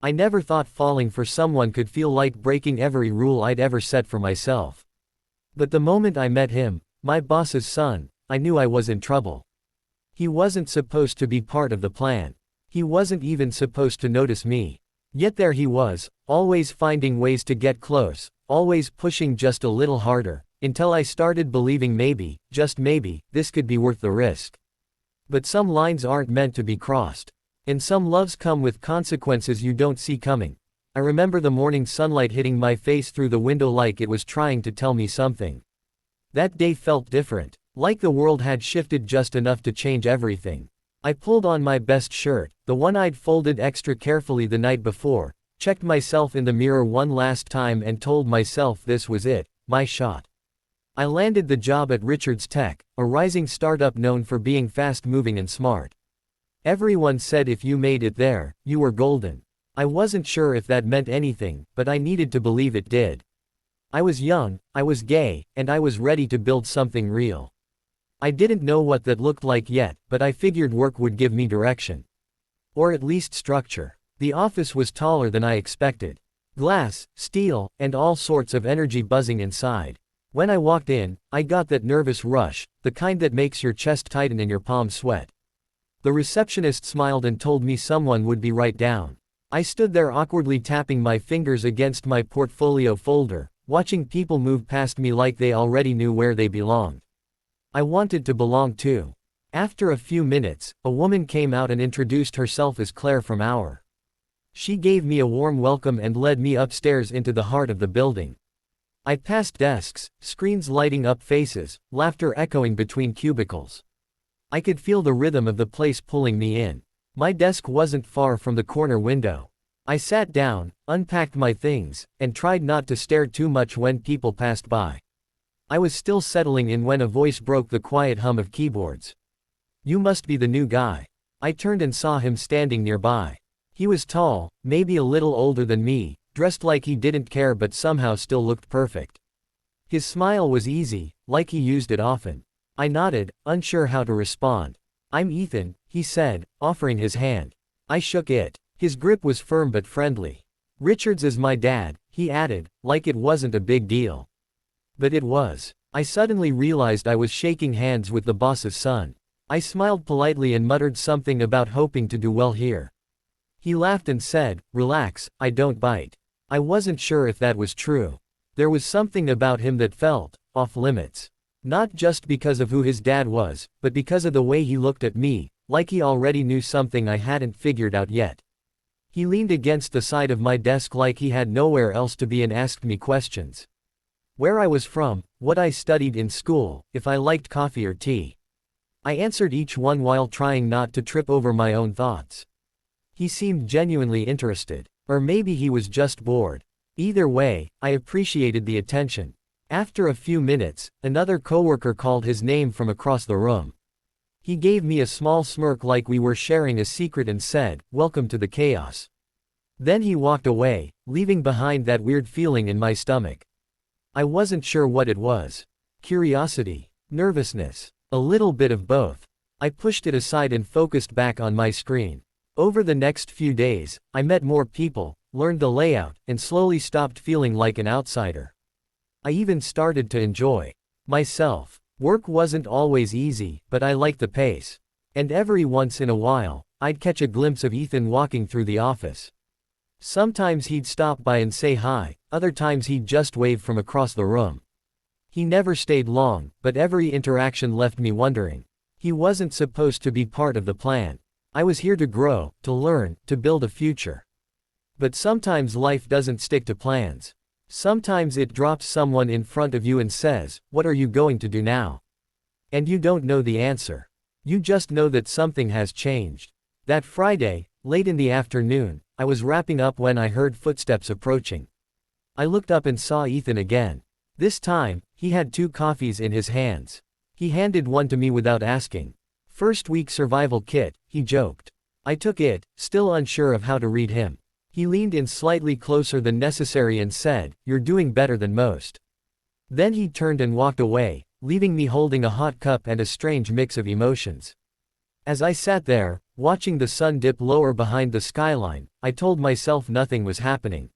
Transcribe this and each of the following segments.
I never thought falling for someone could feel like breaking every rule I'd ever set for myself. But the moment I met him, my boss's son, I knew I was in trouble. He wasn't supposed to be part of the plan. He wasn't even supposed to notice me. Yet there he was, always finding ways to get close, always pushing just a little harder, until I started believing maybe, just maybe, this could be worth the risk. But some lines aren't meant to be crossed. And some loves come with consequences you don't see coming. I remember the morning sunlight hitting my face through the window like it was trying to tell me something. That day felt different, like the world had shifted just enough to change everything. I pulled on my best shirt, the one I'd folded extra carefully the night before, checked myself in the mirror one last time and told myself this was it, my shot. I landed the job at Richards Tech, a rising startup known for being fast-moving and smart. Everyone said if you made it there, you were golden. I wasn't sure if that meant anything, but I needed to believe it did. I was young, I was gay, and I was ready to build something real. I didn't know what that looked like yet, but I figured work would give me direction. Or at least structure. The office was taller than I expected. Glass, steel, and all sorts of energy buzzing inside. When I walked in, I got that nervous rush, the kind that makes your chest tighten and your palms sweat. The receptionist smiled and told me someone would be right down. I stood there awkwardly tapping my fingers against my portfolio folder, watching people move past me like they already knew where they belonged. I wanted to belong too. After a few minutes, a woman came out and introduced herself as Claire from our. She gave me a warm welcome and led me upstairs into the heart of the building. I passed desks, screens lighting up faces, laughter echoing between cubicles. I could feel the rhythm of the place pulling me in. My desk wasn't far from the corner window. I sat down, unpacked my things, and tried not to stare too much when people passed by. I was still settling in when a voice broke the quiet hum of keyboards. "You must be the new guy." I turned and saw him standing nearby. He was tall, maybe a little older than me, dressed like he didn't care but somehow still looked perfect. His smile was easy, like he used it often. I nodded, unsure how to respond. "I'm Ethan," he said, offering his hand. I shook it. His grip was firm but friendly. "Richards is my dad," he added, like it wasn't a big deal. But it was. I suddenly realized I was shaking hands with the boss's son. I smiled politely and muttered something about hoping to do well here. He laughed and said, "Relax, I don't bite." I wasn't sure if that was true. There was something about him that felt off limits. Not just because of who his dad was, but because of the way he looked at me, like he already knew something I hadn't figured out yet. He leaned against the side of my desk like he had nowhere else to be and asked me questions. Where I was from, what I studied in school, if I liked coffee or tea. I answered each one while trying not to trip over my own thoughts. He seemed genuinely interested. Or maybe he was just bored. Either way, I appreciated the attention. After a few minutes, another coworker called his name from across the room. He gave me a small smirk like we were sharing a secret and said, "Welcome to the chaos." Then he walked away, leaving behind that weird feeling in my stomach. I wasn't sure what it was. Curiosity, nervousness, a little bit of both. I pushed it aside and focused back on my screen. Over the next few days, I met more people, learned the layout, and slowly stopped feeling like an outsider. I even started to enjoy myself. Work wasn't always easy, but I liked the pace. And every once in a while, I'd catch a glimpse of Ethan walking through the office. Sometimes he'd stop by and say hi, other times he'd just wave from across the room. He never stayed long, but every interaction left me wondering. He wasn't supposed to be part of the plan. I was here to grow, to learn, to build a future. But sometimes life doesn't stick to plans. Sometimes it drops someone in front of you and says, "What are you going to do now?" And you don't know the answer. You just know that something has changed. That Friday, late in the afternoon, I was wrapping up when I heard footsteps approaching. I looked up and saw Ethan again. This time, he had 2 coffees in his hands. He handed one to me without asking. "First week survival kit," he joked. I took it, still unsure of how to read him. He leaned in slightly closer than necessary and said, "You're doing better than most." Then he turned and walked away, leaving me holding a hot cup and a strange mix of emotions. As I sat there, watching the sun dip lower behind the skyline. I told myself nothing was happening.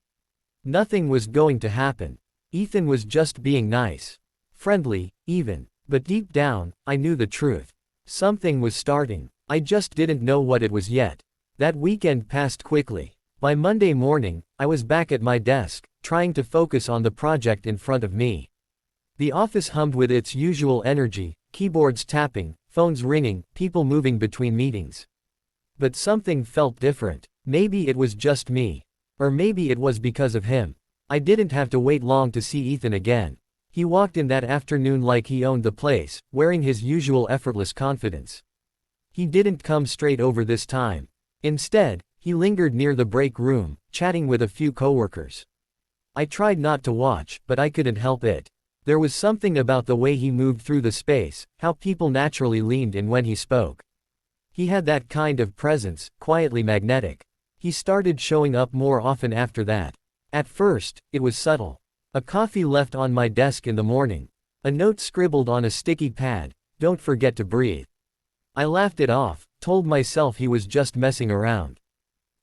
Nothing was going to happen. Ethan was just being nice. Friendly, even. But deep down, I knew the truth. Something was starting. I just didn't know what it was yet. That weekend passed quickly. By Monday morning, I was back at my desk, trying to focus on the project in front of me. The office hummed with its usual energy, keyboards tapping, phones ringing, people moving between meetings. But something felt different. Maybe it was just me. Or maybe it was because of him. I didn't have to wait long to see Ethan again. He walked in that afternoon like he owned the place, wearing his usual effortless confidence. He didn't come straight over this time. Instead, he lingered near the break room, chatting with a few coworkers. I tried not to watch, but I couldn't help it. There was something about the way he moved through the space, how people naturally leaned in when he spoke. He had that kind of presence, quietly magnetic. He started showing up more often after that. At first, it was subtle. A coffee left on my desk in the morning. A note scribbled on a sticky pad, "Don't forget to breathe." I laughed it off, told myself he was just messing around.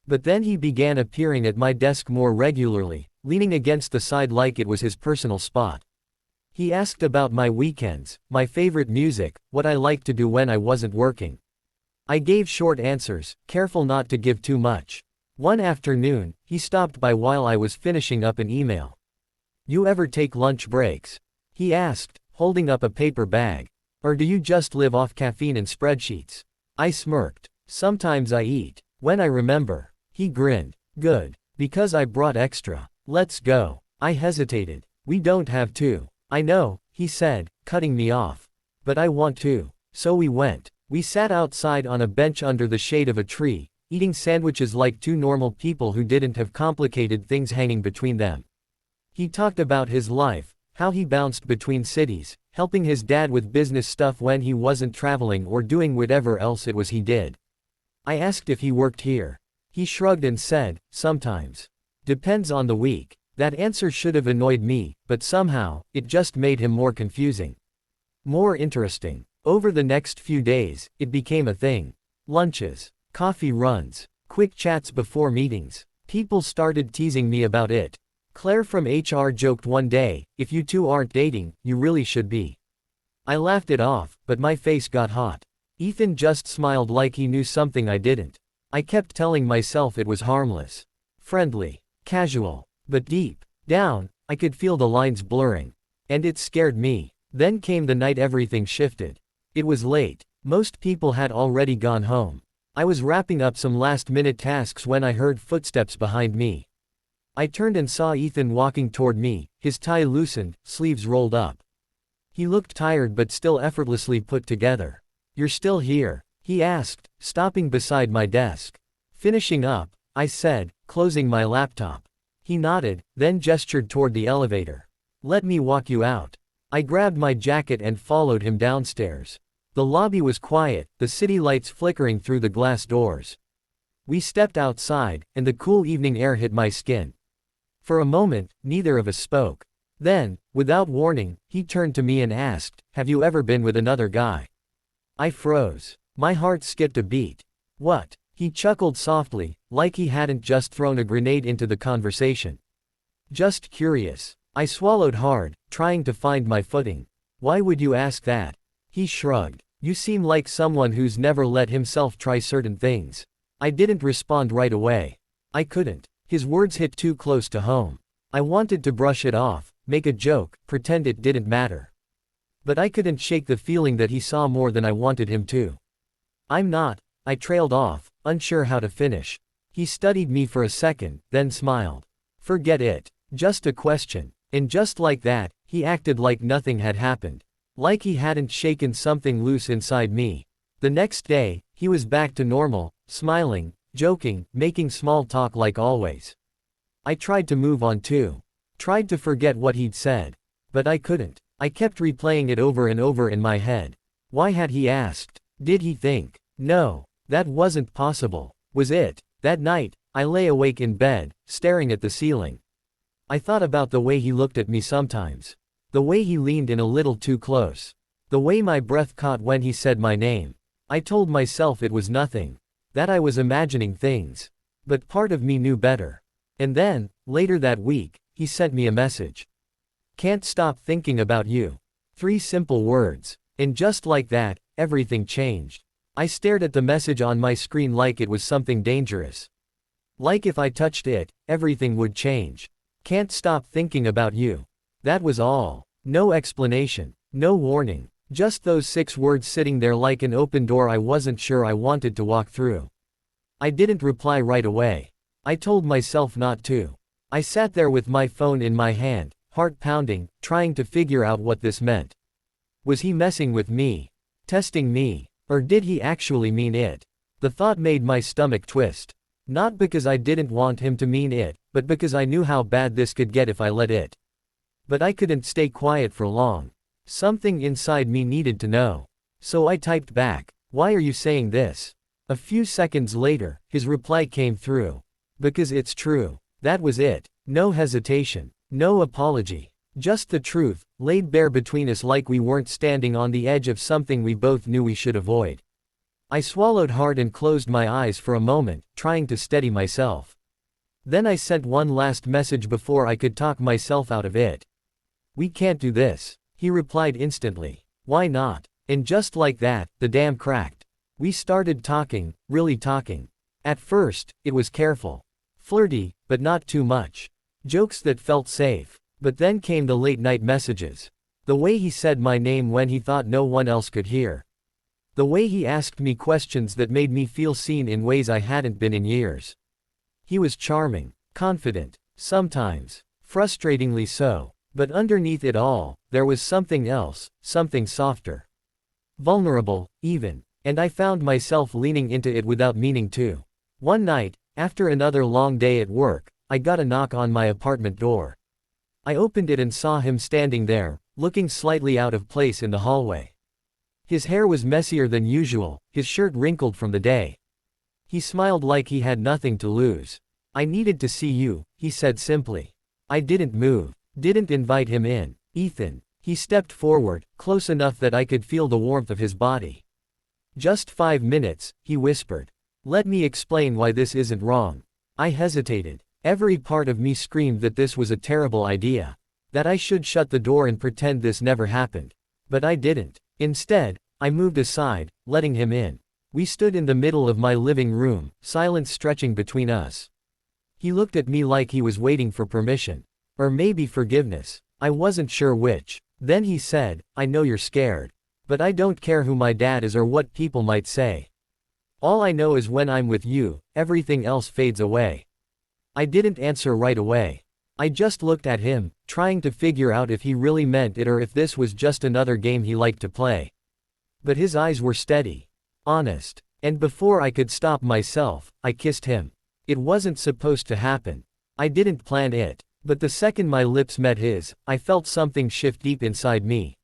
But then he began appearing at my desk more regularly, leaning against the side like it was his personal spot. He asked about my weekends, my favorite music, what I liked to do when I wasn't working. I gave short answers, careful not to give too much. One afternoon, he stopped by while I was finishing up an email. "You ever take lunch breaks?" he asked, holding up a paper bag. "Or do you just live off caffeine and spreadsheets?" I smirked. "Sometimes I eat. When I remember." He grinned. "Good. Because I brought extra. Let's go." I hesitated. "We don't have to." "I know," he said, cutting me off. "But I want to." So we went. We sat outside on a bench under the shade of a tree, eating sandwiches like two normal people who didn't have complicated things hanging between them. He talked about his life, how he bounced between cities, helping his dad with business stuff when he wasn't traveling or doing whatever else it was he did. I asked if he worked here. He shrugged and said, "Sometimes. Depends on the week." That answer should have annoyed me, but somehow, it just made him more confusing. More interesting. Over the next few days, it became a thing. Lunches, coffee runs, quick chats before meetings. People started teasing me about it. Claire from HR joked one day, "If you two aren't dating, you really should be." I laughed it off, but my face got hot. Ethan just smiled like he knew something I didn't. I kept telling myself it was harmless. Friendly. Casual. But deep down, I could feel the lines blurring. And it scared me. Then came the night everything shifted. It was late. Most people had already gone home. I was wrapping up some last-minute tasks when I heard footsteps behind me. I turned and saw Ethan walking toward me, his tie loosened, sleeves rolled up. He looked tired but still effortlessly put together. "You're still here?" he asked, stopping beside my desk. "Finishing up," I said, closing my laptop. He nodded, then gestured toward the elevator. "Let me walk you out." I grabbed my jacket and followed him downstairs. The lobby was quiet, the city lights flickering through the glass doors. We stepped outside, and the cool evening air hit my skin. For a moment, neither of us spoke. Then, without warning, he turned to me and asked, "Have you ever been with another guy?" I froze. My heart skipped a beat. "What?" He chuckled softly, like he hadn't just thrown a grenade into the conversation. "Just curious." I swallowed hard, trying to find my footing. "Why would you ask that?" He shrugged. "You seem like someone who's never let himself try certain things." I didn't respond right away. I couldn't. His words hit too close to home. I wanted to brush it off, make a joke, pretend it didn't matter. But I couldn't shake the feeling that he saw more than I wanted him to. "I'm not," I trailed off, unsure how to finish. He studied me for a second, then smiled. "Forget it. Just a question." And just like that, he acted like nothing had happened. Like he hadn't shaken something loose inside me. The next day, he was back to normal, smiling, joking, making small talk like always. I tried to move on too. Tried to forget what he'd said. But I couldn't. I kept replaying it over and over in my head. Why had he asked? Did he think? No, that wasn't possible. Was it? That night, I lay awake in bed, staring at the ceiling. I thought about the way he looked at me sometimes. The way he leaned in a little too close. The way my breath caught when he said my name. I told myself it was nothing. that I was imagining things. But part of me knew better. And then, later that week, he sent me a message. Can't stop thinking about you. 3 simple words. And just like that, everything changed. I stared at the message on my screen like it was something dangerous. Like if I touched it, everything would change. Can't stop thinking about you. That was all. No explanation. No warning. Just those 6 words sitting there like an open door I wasn't sure I wanted to walk through. I didn't reply right away. I told myself not to. I sat there with my phone in my hand, heart pounding, trying to figure out what this meant. Was he messing with me? Testing me? Or did he actually mean it? The thought made my stomach twist. Not because I didn't want him to mean it, but because I knew how bad this could get if I let it. But I couldn't stay quiet for long. Something inside me needed to know. So I typed back, "Why are you saying this?" A few seconds later, his reply came through. "Because it's true." That was it. No hesitation. No apology. Just the truth, laid bare between us like we weren't standing on the edge of something we both knew we should avoid. I swallowed hard and closed my eyes for a moment, trying to steady myself. Then I sent one last message before I could talk myself out of it. "We can't do this." He replied instantly. "Why not?" And just like that, the dam cracked. We started talking, really talking. At first, it was careful. Flirty, but not too much. Jokes that felt safe. But then came the late-night messages. The way he said my name when he thought no one else could hear. The way he asked me questions that made me feel seen in ways I hadn't been in years. He was charming, confident, sometimes frustratingly so. But underneath it all, there was something else, something softer. Vulnerable, even. And I found myself leaning into it without meaning to. One night, after another long day at work, I got a knock on my apartment door. I opened it and saw him standing there, looking slightly out of place in the hallway. His hair was messier than usual, his shirt wrinkled from the day. He smiled like he had nothing to lose. "I needed to see you," he said simply. I didn't move. Didn't invite him in. "Ethan." He stepped forward, close enough that I could feel the warmth of his body. "Just 5 minutes," he whispered. "Let me explain why this isn't wrong." I hesitated. Every part of me screamed that this was a terrible idea. That I should shut the door and pretend this never happened. But I didn't. Instead, I moved aside, letting him in. We stood in the middle of my living room, silence stretching between us. He looked at me like he was waiting for permission. Or maybe forgiveness. I wasn't sure which. Then he said, "I know you're scared. But I don't care who my dad is or what people might say. All I know is when I'm with you, everything else fades away." I didn't answer right away. I just looked at him, trying to figure out if he really meant it or if this was just another game he liked to play. But his eyes were steady. Honest. And before I could stop myself, I kissed him. It wasn't supposed to happen. I didn't plan it. But the second my lips met his, I felt something shift deep inside me.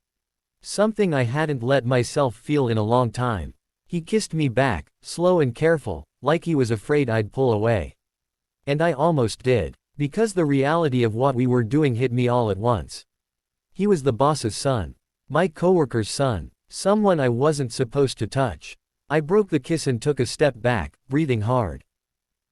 Something I hadn't let myself feel in a long time. He kissed me back, slow and careful, like he was afraid I'd pull away. And I almost did. Because the reality of what we were doing hit me all at once. He was the boss's son. My coworker's son. Someone I wasn't supposed to touch. I broke the kiss and took a step back, breathing hard.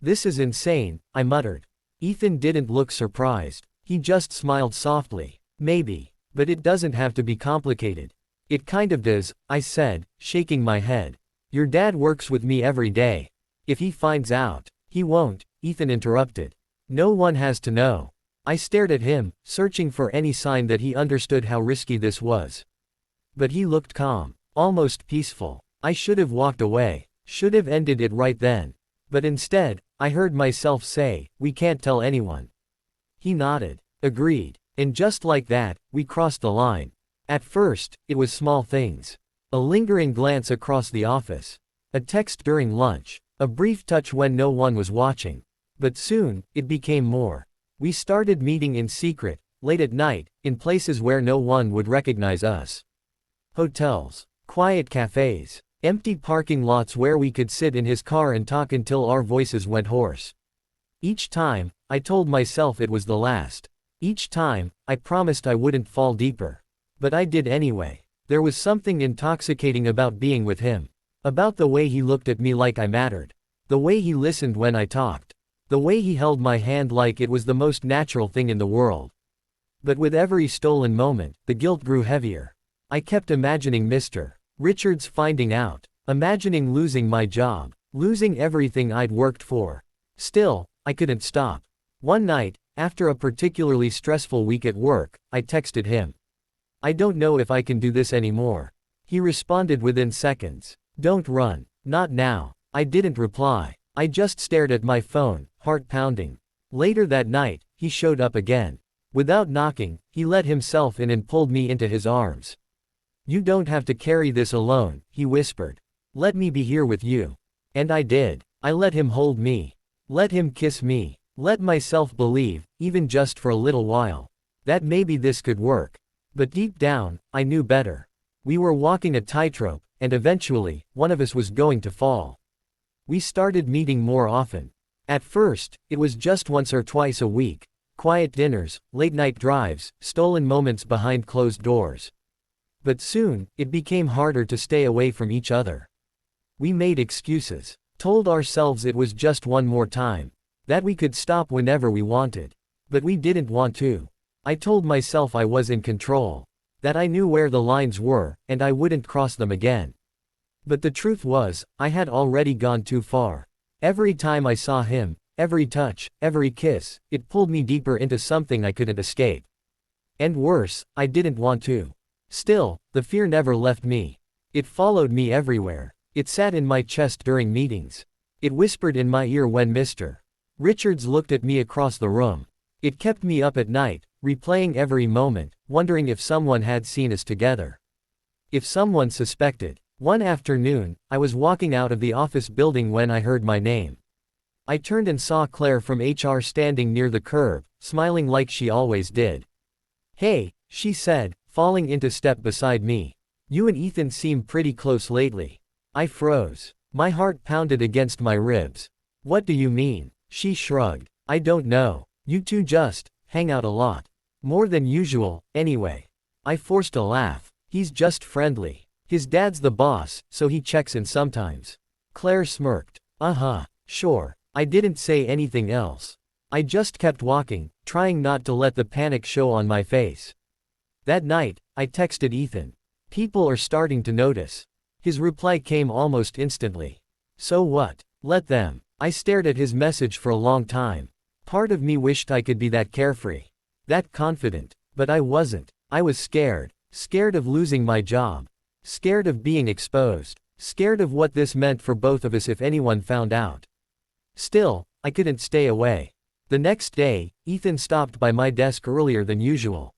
"This is insane," I muttered. Ethan didn't look surprised. He just smiled softly. "Maybe. But it doesn't have to be complicated." "It kind of does," I said, shaking my head. "Your dad works with me every day. If he finds out." "He won't," Ethan interrupted. "No one has to know." I stared at him, searching for any sign that he understood how risky this was. But he looked calm, almost peaceful. I should have walked away. Should have ended it right then. But instead, I heard myself say, "We can't tell anyone." He nodded. Agreed. And just like that, we crossed the line. At first, it was small things. A lingering glance across the office. A text during lunch. A brief touch when no one was watching. But soon, it became more. We started meeting in secret, late at night, in places where no one would recognize us. Hotels. Quiet cafes. Empty parking lots where we could sit in his car and talk until our voices went hoarse. Each time, I told myself it was the last. Each time, I promised I wouldn't fall deeper. But I did anyway. There was something intoxicating about being with him. About the way he looked at me like I mattered. The way he listened when I talked. The way he held my hand like it was the most natural thing in the world. But with every stolen moment, the guilt grew heavier. I kept imagining Mr. Richards finding out. Imagining losing my job. Losing everything I'd worked for. Still, I couldn't stop. One night, after a particularly stressful week at work, I texted him. "I don't know if I can do this anymore." He responded within seconds. "Don't run. Not now." I didn't reply. I just stared at my phone, heart pounding. Later that night, he showed up again. Without knocking, he let himself in and pulled me into his arms. "You don't have to carry this alone," he whispered. "Let me be here with you." And I did. I let him hold me. Let him kiss me. Let myself believe, even just for a little while, that maybe this could work. But deep down, I knew better. We were walking a tightrope, and eventually, one of us was going to fall. We started meeting more often. At first, it was just once or twice a week. Quiet dinners, late-night drives, stolen moments behind closed doors. But soon, it became harder to stay away from each other. We made excuses. Told ourselves it was just one more time. That we could stop whenever we wanted. But we didn't want to. I told myself I was in control. That I knew where the lines were, and I wouldn't cross them again. But the truth was, I had already gone too far. Every time I saw him, every touch, every kiss, it pulled me deeper into something I couldn't escape. And worse, I didn't want to. Still, the fear never left me. It followed me everywhere. It sat in my chest during meetings. It whispered in my ear when Mr. Richards looked at me across the room. It kept me up at night, replaying every moment, wondering if someone had seen us together. If someone suspected. One afternoon, I was walking out of the office building when I heard my name. I turned and saw Claire from HR standing near the curb, smiling like she always did. "Hey," she said, falling into step beside me. "You and Ethan seem pretty close lately." I froze. My heart pounded against my ribs. "What do you mean?" She shrugged. "I don't know. You two just hang out a lot. More than usual, anyway." I forced a laugh. "He's just friendly. His dad's the boss, so he checks in sometimes." Claire smirked. "Uh-huh, sure." I didn't say anything else. I just kept walking, trying not to let the panic show on my face. That night, I texted Ethan. "People are starting to notice." His reply came almost instantly. "So what? Let them." I stared at his message for a long time. Part of me wished I could be that carefree. That confident. But I wasn't. I was scared. Scared of losing my job. Scared of being exposed. Scared of what this meant for both of us if anyone found out. Still, I couldn't stay away. The next day, Ethan stopped by my desk earlier than usual.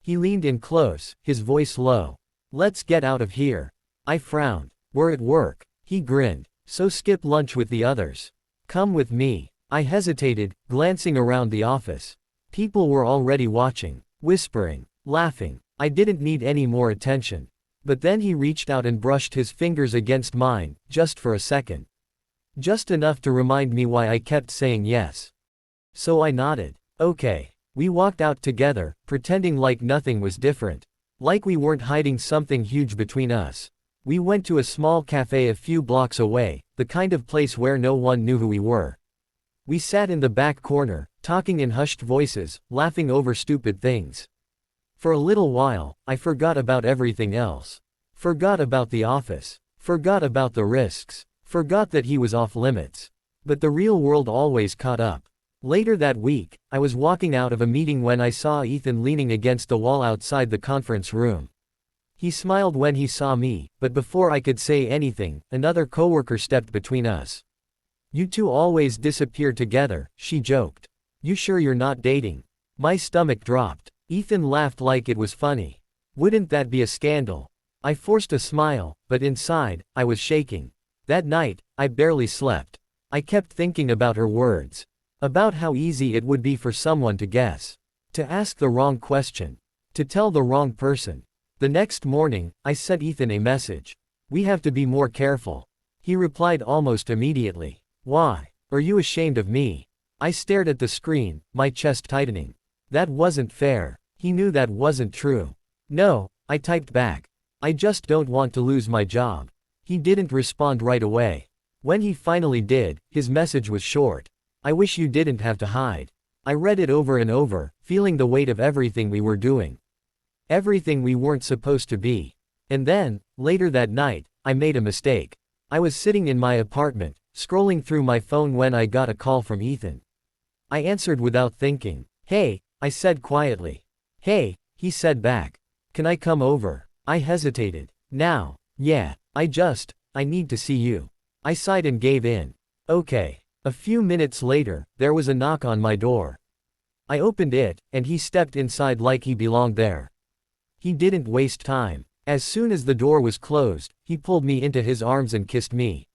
He leaned in close, his voice low. "Let's get out of here." I frowned. "We're at work." He grinned. "So skip lunch with the others." "Come with me." I hesitated, glancing around the office. People were already watching, whispering, laughing. I didn't need any more attention. But then he reached out and brushed his fingers against mine, just for a second. Just enough to remind me why I kept saying yes. So I nodded. "Okay." We walked out together, pretending like nothing was different. Like we weren't hiding something huge between us. We went to a small cafe a few blocks away, the kind of place where no one knew who we were. We sat in the back corner, talking in hushed voices, laughing over stupid things. For a little while, I forgot about everything else. Forgot about the office. Forgot about the risks. Forgot that he was off limits. But the real world always caught up. Later that week, I was walking out of a meeting when I saw Ethan leaning against the wall outside the conference room. He smiled when he saw me, but before I could say anything, another coworker stepped between us. "You two always disappear together," she joked. "You sure you're not dating?" My stomach dropped. Ethan laughed like it was funny. "Wouldn't that be a scandal?" I forced a smile, but inside, I was shaking. That night, I barely slept. I kept thinking about her words. About how easy it would be for someone to guess. To ask the wrong question. To tell the wrong person. The next morning, I sent Ethan a message. "We have to be more careful." He replied almost immediately. "Why? Are you ashamed of me?" I stared at the screen, my chest tightening. That wasn't fair. He knew that wasn't true. "No," I typed back. "I just don't want to lose my job." He didn't respond right away. When he finally did, his message was short. I wish you didn't have to hide. I read it over and over, feeling the weight of everything we were doing. Everything we weren't supposed to be. And then, later that night, I made a mistake. I was sitting in my apartment, scrolling through my phone when I got a call from Ethan. I answered without thinking. Hey, I said quietly. Hey, he said back. Can I come over? I hesitated. Now, yeah, I need to see you. I sighed and gave in. Okay. A few minutes later, there was a knock on my door. I opened it, and he stepped inside like he belonged there. He didn't waste time. As soon as the door was closed, he pulled me into his arms and kissed me.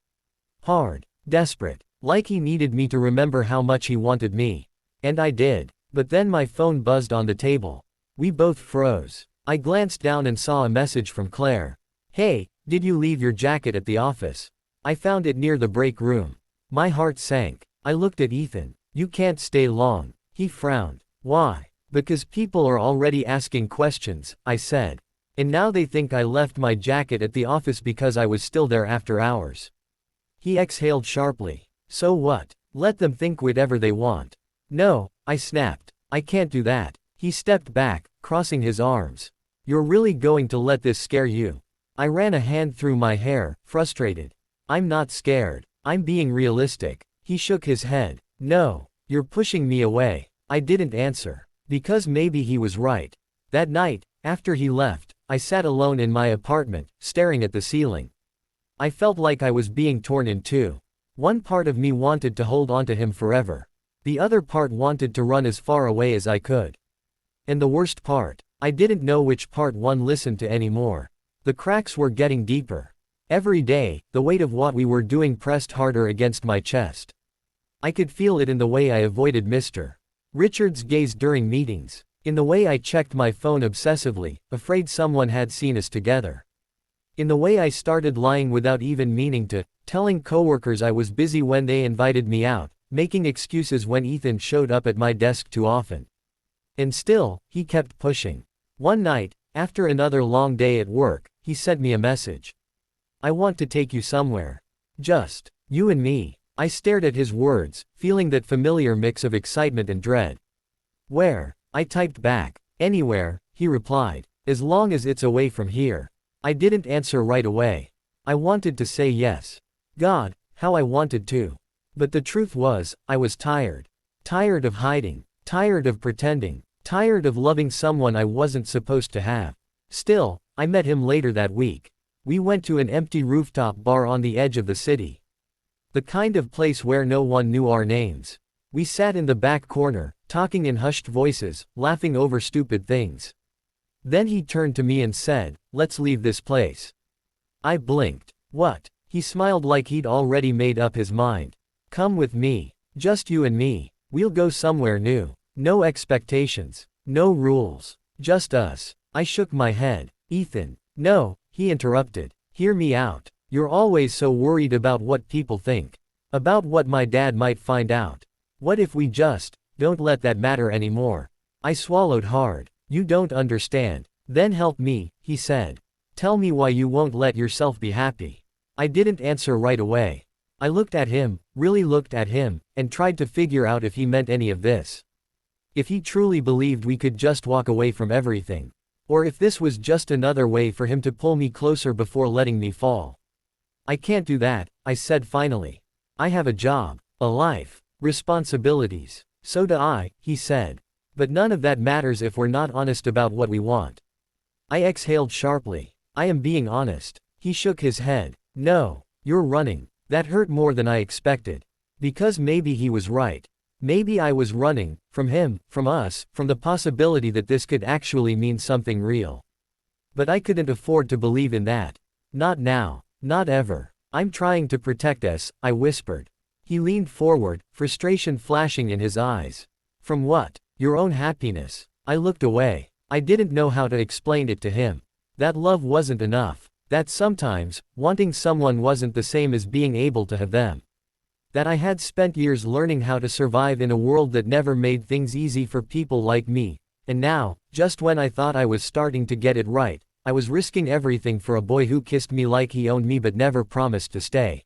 Hard, desperate, like he needed me to remember how much he wanted me. And I did. But then my phone buzzed on the table. We both froze. I glanced down and saw a message from Claire. Hey, did you leave your jacket at the office? I found it near the break room. My heart sank. I looked at Ethan. You can't stay long. He frowned. Why? Because people are already asking questions, I said. And now they think I left my jacket at the office because I was still there after hours. He exhaled sharply. So what? Let them think whatever they want. No, I snapped. I can't do that. He stepped back, crossing his arms. You're really going to let this scare you? I ran a hand through my hair, frustrated. I'm not scared. I'm being realistic. He shook his head. No, you're pushing me away. I didn't answer. Because maybe he was right. That night, after he left, I sat alone in my apartment, staring at the ceiling. I felt like I was being torn in two. One part of me wanted to hold on to him forever. The other part wanted to run as far away as I could. And the worst part, I didn't know which part one listened to anymore. The cracks were getting deeper. Every day, the weight of what we were doing pressed harder against my chest. I could feel it in the way I avoided Mr. Richards' gaze during meetings, in the way I checked my phone obsessively, afraid someone had seen us together. In the way I started lying without even meaning to, telling coworkers I was busy when they invited me out, making excuses when Ethan showed up at my desk too often. And still, he kept pushing. One night, after another long day at work, he sent me a message. I want to take you somewhere. Just, you and me. I stared at his words, feeling that familiar mix of excitement and dread. Where? I typed back. Anywhere, he replied. As long as it's away from here. I didn't answer right away. I wanted to say yes. God, how I wanted to. But the truth was, I was tired. Tired of hiding. Tired of pretending. Tired of loving someone I wasn't supposed to have. Still, I met him later that week. We went to an empty rooftop bar on the edge of the city. The kind of place where no one knew our names. We sat in the back corner, talking in hushed voices, laughing over stupid things. Then he turned to me and said, "Let's leave this place." I blinked. What? He smiled like he'd already made up his mind. Come with me. Just you and me. We'll go somewhere new. No expectations. No rules. Just us. I shook my head. Ethan. No, he interrupted. Hear me out. You're always so worried about what people think. About what my dad might find out. What if we just don't let that matter anymore? I swallowed hard. You don't understand. Then help me, he said. Tell me why you won't let yourself be happy. I didn't answer right away. I looked at him, really looked at him, and tried to figure out if he meant any of this. If he truly believed we could just walk away from everything. Or if this was just another way for him to pull me closer before letting me fall. I can't do that, I said finally. I have a job, a life, responsibilities. So do I, he said. But none of that matters if we're not honest about what we want. I exhaled sharply. I am being honest. He shook his head. No, you're running. That hurt more than I expected. Because maybe he was right. Maybe I was running, from him, from us, from the possibility that this could actually mean something real. But I couldn't afford to believe in that. Not now. Not ever. I'm trying to protect us, I whispered. He leaned forward, frustration flashing in his eyes. From what? Your own happiness. I looked away. I didn't know how to explain it to him. That love wasn't enough. That sometimes, wanting someone wasn't the same as being able to have them. That I had spent years learning how to survive in a world that never made things easy for people like me, and now, just when I thought I was starting to get it right, I was risking everything for a boy who kissed me like he owned me but never promised to stay.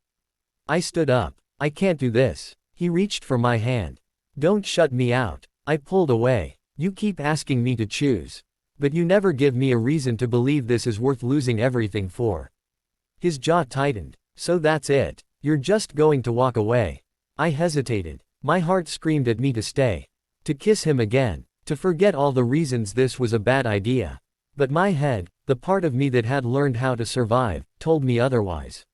I stood up. I can't do this. He reached for my hand. Don't shut me out. I pulled away. You keep asking me to choose. But you never give me a reason to believe this is worth losing everything for. His jaw tightened. So that's it. You're just going to walk away. I hesitated. My heart screamed at me to stay. To kiss him again. To forget all the reasons this was a bad idea. But my head, the part of me that had learned how to survive, told me otherwise.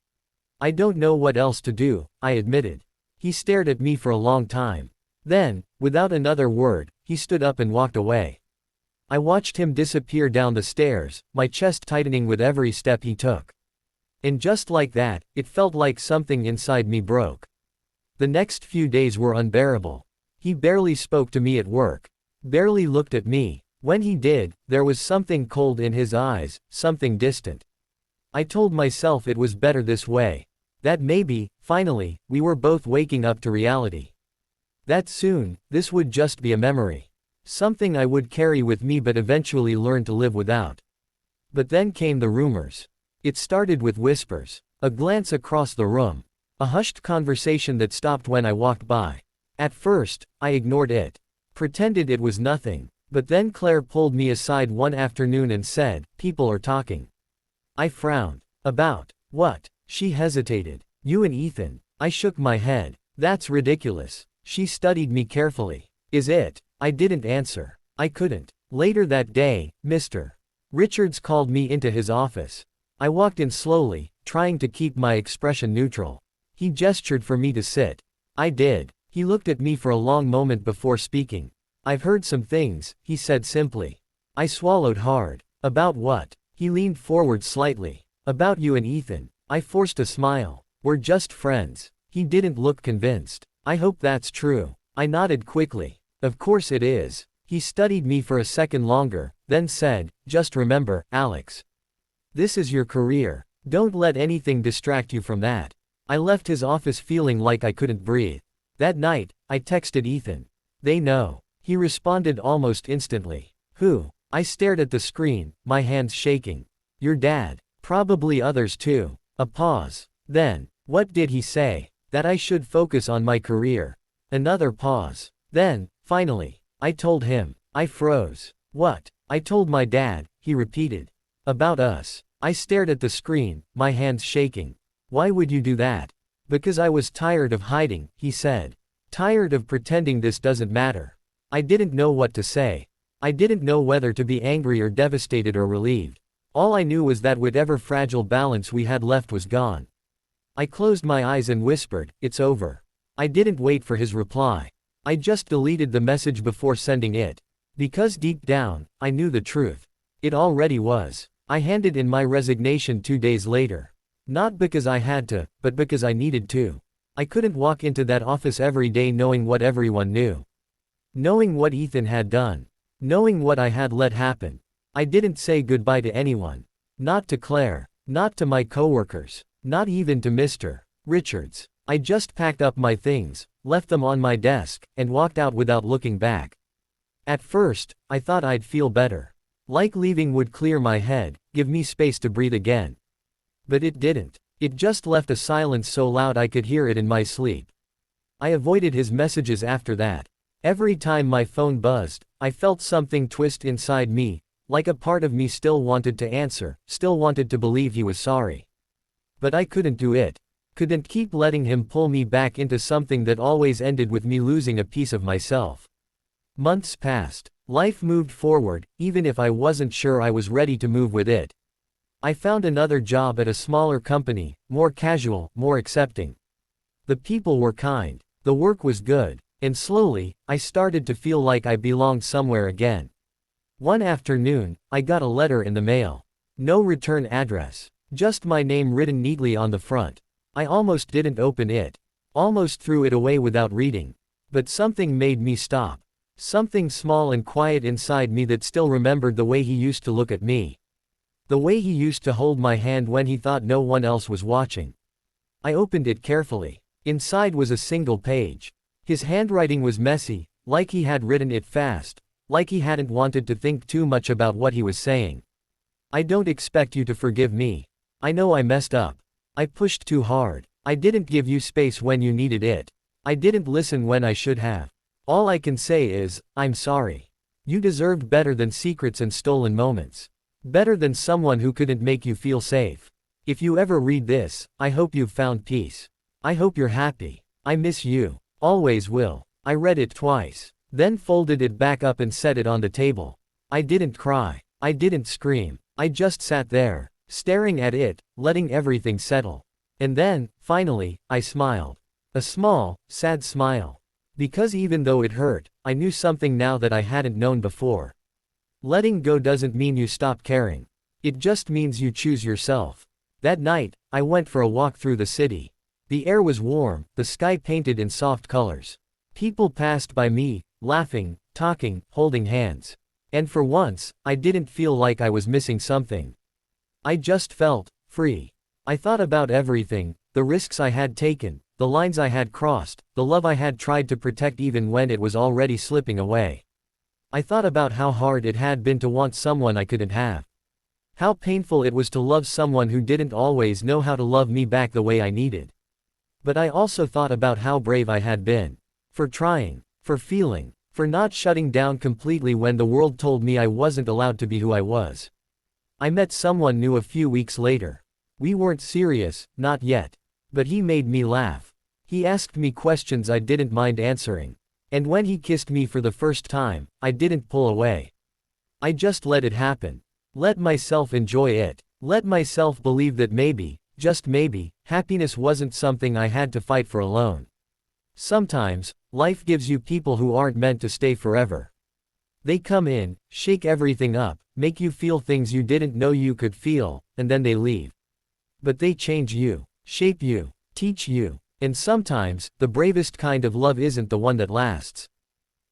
I don't know what else to do, I admitted. He stared at me for a long time. Then, without another word, he stood up and walked away. I watched him disappear down the stairs, my chest tightening with every step he took. And just like that, it felt like something inside me broke. The next few days were unbearable. He barely spoke to me at work. Barely looked at me. When he did, there was something cold in his eyes, something distant. I told myself it was better this way. That maybe, finally, we were both waking up to reality. That soon, this would just be a memory. Something I would carry with me but eventually learn to live without. But then came the rumors. It started with whispers. A glance across the room. A hushed conversation that stopped when I walked by. At first, I ignored it. Pretended it was nothing. But then Claire pulled me aside one afternoon and said, "People are talking." I frowned. About what? She hesitated. You and Ethan. I shook my head. That's ridiculous. She studied me carefully. Is it? I didn't answer. I couldn't. Later that day, Mr. Richards called me into his office. I walked in slowly, trying to keep my expression neutral. He gestured for me to sit. I did. He looked at me for a long moment before speaking. I've heard some things, he said simply. I swallowed hard. About what? He leaned forward slightly. About you and Ethan. I forced a smile. We're just friends. He didn't look convinced. I hope that's true. I nodded quickly. Of course it is. He studied me for a second longer, then said, just remember, Alex. This is your career. Don't let anything distract you from that. I left his office feeling like I couldn't breathe. That night, I texted Ethan. They know. He responded almost instantly. Who? I stared at the screen, my hands shaking. Your dad. Probably others too. A pause. Then, what did he say? That I should focus on my career. Another pause. Then, finally, I told him. I froze. What? I told my dad, he repeated. About us. I stared at the screen, my hands shaking. Why would you do that? Because I was tired of hiding, he said. Tired of pretending this doesn't matter. I didn't know what to say. I didn't know whether to be angry or devastated or relieved. All I knew was that whatever fragile balance we had left was gone. I closed my eyes and whispered, "It's over." I didn't wait for his reply. I just deleted the message before sending it. Because deep down, I knew the truth. It already was. I handed in my resignation 2 days later. Not because I had to, but because I needed to. I couldn't walk into that office every day knowing what everyone knew. Knowing what Ethan had done. Knowing what I had let happen. I didn't say goodbye to anyone. Not to Claire. Not to my coworkers. Not even to Mr. Richards. I just packed up my things, left them on my desk, and walked out without looking back. At first, I thought I'd feel better. Like leaving would clear my head, give me space to breathe again. But it didn't. It just left a silence so loud I could hear it in my sleep. I avoided his messages after that. Every time my phone buzzed, I felt something twist inside me, like a part of me still wanted to answer, still wanted to believe he was sorry. But I couldn't do it. Couldn't keep letting him pull me back into something that always ended with me losing a piece of myself. Months passed. Life moved forward, even if I wasn't sure I was ready to move with it. I found another job at a smaller company, more casual, more accepting. The people were kind. The work was good. And slowly, I started to feel like I belonged somewhere again. One afternoon, I got a letter in the mail. No return address. Just my name written neatly on the front. I almost didn't open it. Almost threw it away without reading. But something made me stop. Something small and quiet inside me that still remembered the way he used to look at me. The way he used to hold my hand when he thought no one else was watching. I opened it carefully. Inside was a single page. His handwriting was messy, like he had written it fast, like he hadn't wanted to think too much about what he was saying. I don't expect you to forgive me. I know I messed up. I pushed too hard. I didn't give you space when you needed it. I didn't listen when I should have. All I can say is, I'm sorry. You deserved better than secrets and stolen moments. Better than someone who couldn't make you feel safe. If you ever read this, I hope you've found peace. I hope you're happy. I miss you. Always will. I read it twice. Then folded it back up and set it on the table. I didn't cry. I didn't scream. I just sat there, staring at it, letting everything settle. And then, finally, I smiled. A small, sad smile. Because even though it hurt, I knew something now that I hadn't known before. Letting go doesn't mean you stop caring. It just means you choose yourself. That night, I went for a walk through the city. The air was warm, the sky painted in soft colors. People passed by me, laughing, talking, holding hands. And for once, I didn't feel like I was missing something. I just felt free. I thought about everything, the risks I had taken, the lines I had crossed, the love I had tried to protect even when it was already slipping away. I thought about how hard it had been to want someone I couldn't have. How painful it was to love someone who didn't always know how to love me back the way I needed. But I also thought about how brave I had been. For trying, for feeling, for not shutting down completely when the world told me I wasn't allowed to be who I was. I met someone new a few weeks later. We weren't serious, not yet. But he made me laugh. He asked me questions I didn't mind answering. And when he kissed me for the first time, I didn't pull away. I just let it happen. Let myself enjoy it. Let myself believe that maybe, just maybe, happiness wasn't something I had to fight for alone. Sometimes, life gives you people who aren't meant to stay forever. They come in, shake everything up, make you feel things you didn't know you could feel, and then they leave. But they change you, shape you, teach you. And sometimes, the bravest kind of love isn't the one that lasts.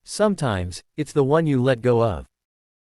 Sometimes, it's the one you let go of.